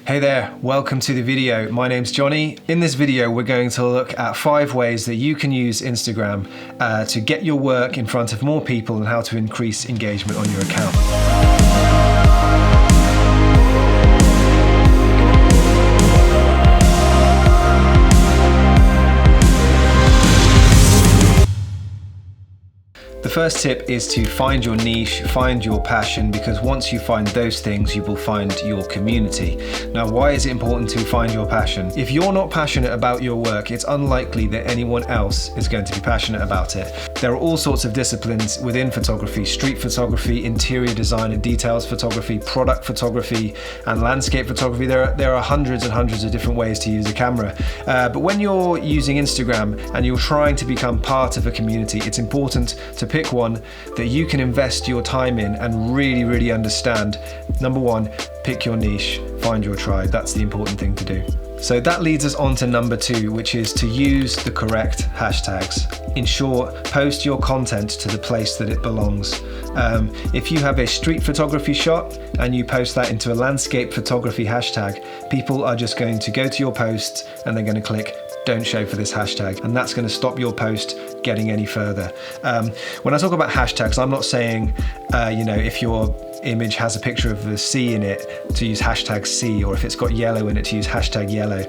Hey there, welcome to the video. My name's Johnny. In this video, we're going to look at 5 ways that you can use Instagram to get your work in front of more people and how to increase engagement on your account. The first tip is to find your niche, find your passion, because once you find those things, you will find your community. Now, why is it important to find your passion? If you're not passionate about your work, it's unlikely that anyone else is going to be passionate about it. There are all sorts of disciplines within photography: street photography, interior design and details photography, product photography, and landscape photography. There are hundreds and hundreds of different ways to use a camera. But when you're using Instagram and you're trying to become part of a community, it's important to pick one that you can invest your time in and really understand. Number 1, pick your niche, find your tribe. That's the important thing to do. So that leads us on to number 2, which is to use the correct hashtags. In short, post your content to the place that it belongs. If you have a street photography shot and you post that into a landscape photography hashtag, people are just going to go to your post and they're going to click "Don't show for this hashtag," and that's going to stop your post getting any further. When I talk about hashtags, I'm not saying, if your image has a picture of the sea in it, to use hashtag sea, or if it's got yellow in it, to use hashtag yellow.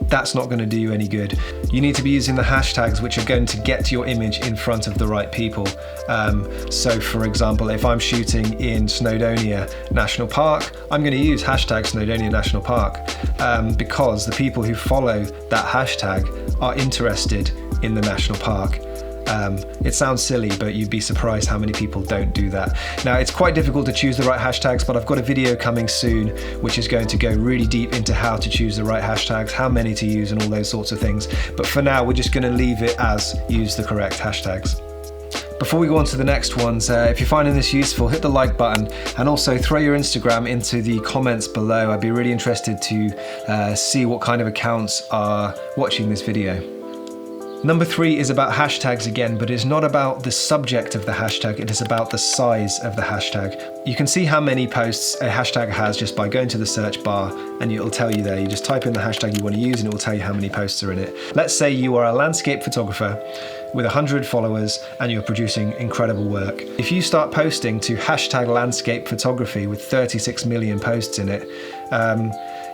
That's not going to do you any good. You need to be using the hashtags which are going to get your image in front of the right people. So for example, if I'm shooting in Snowdonia National Park, I'm going to use hashtag Snowdonia National Park because the people who follow that hashtag are interested in the national park. It sounds silly, but you'd be surprised how many people don't do that. Now, it's quite difficult to choose the right hashtags, but I've got a video coming soon which is going to go really deep into how to choose the right hashtags, how many to use, and all those sorts of things. But for now, we're just going to leave it as use the correct hashtags. Before we go on to the next ones, if you're finding this useful, hit the like button and also throw your Instagram into the comments below. I'd be really interested to see what kind of accounts are watching this video. Number 3 is about hashtags again, but it's not about the subject of the hashtag, it is about the size of the hashtag. You can see how many posts a hashtag has just by going to the search bar, and it'll tell you there. You just type in the hashtag you want to use and it will tell you how many posts are in it. Let's say you are a landscape photographer with 100 followers and you're producing incredible work. If you start posting to hashtag landscape photography with 36 million posts in it,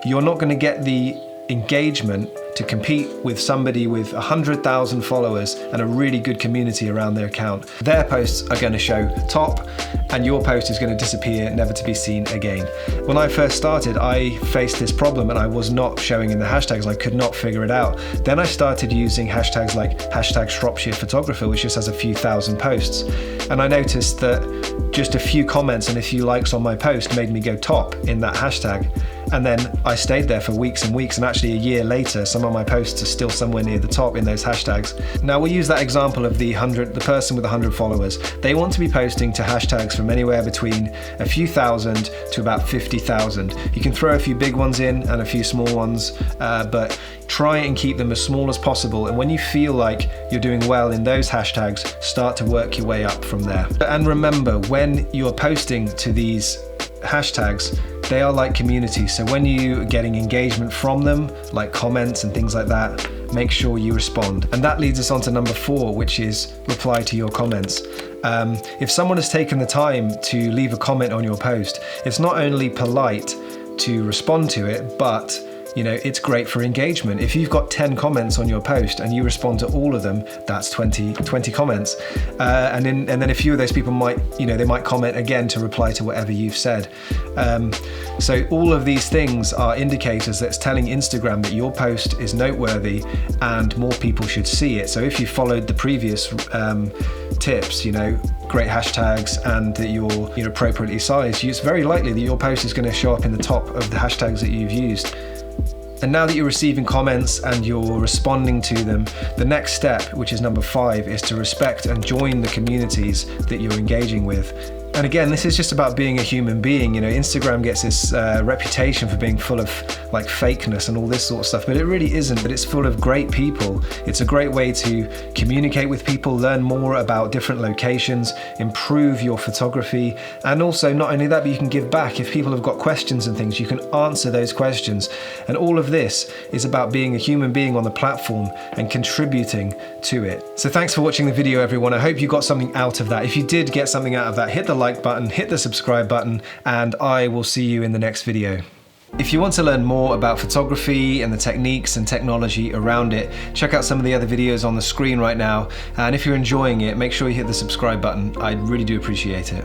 you're not going to get the engagement to compete with somebody with 100,000 followers and a really good community around their account. Their posts are going to show top and your post is going to disappear, never to be seen again. When I first started, I faced this problem and I was not showing in the hashtags. I could not figure it out. Then I started using hashtags like hashtag Shropshire Photographer, which just has a few thousand posts. And I noticed that just a few comments and a few likes on my post made me go top in that hashtag. And then I stayed there for weeks and weeks, and actually a year later, some of my posts are still somewhere near the top in those hashtags. Now we'll use that example of the person with 100 followers. They want to be posting to hashtags from anywhere between a few thousand to about 50,000. You can throw a few big ones in and a few small ones, but try and keep them as small as possible. And when you feel like you're doing well in those hashtags, start to work your way up from there. And remember, when you're posting to these hashtags, they are like communities, so when you're getting engagement from them, like comments and things like that, make sure you respond. And that leads us on to number 4, which is reply to your comments. If someone has taken the time to leave a comment on your post, it's not only polite to respond to it, but it's great for engagement. If you've got 10 comments on your post and you respond to all of them, that's 20 comments. And then a few of those people might, they might comment again to reply to whatever you've said. So all of these things are indicators that's telling Instagram that your post is noteworthy and more people should see it. So if you followed the previous tips, great hashtags, and that you're appropriately sized, it's very likely that your post is going to show up in the top of the hashtags that you've used. And now that you're receiving comments and you're responding to them, the next step, which is number 5, is to respect and join the communities that you're engaging with. And again, this is just about being a human being. You know, Instagram gets this reputation for being full of like fakeness and all this sort of stuff, but it really isn't. But it's full of great people. It's a great way to communicate with people, learn more about different locations, improve your photography, and also not only that, but you can give back. If people have got questions and things, you can answer those questions. And all of this is about being a human being on the platform and contributing to it. So thanks for watching the video, everyone. I hope you got something out of that. If you did get something out of that, hit the like button, hit the subscribe button, and I will see you in the next video. If you want to learn more about photography and the techniques and technology around it, check out some of the other videos on the screen right now. And if you're enjoying it, make sure you hit the subscribe button. I really do appreciate it.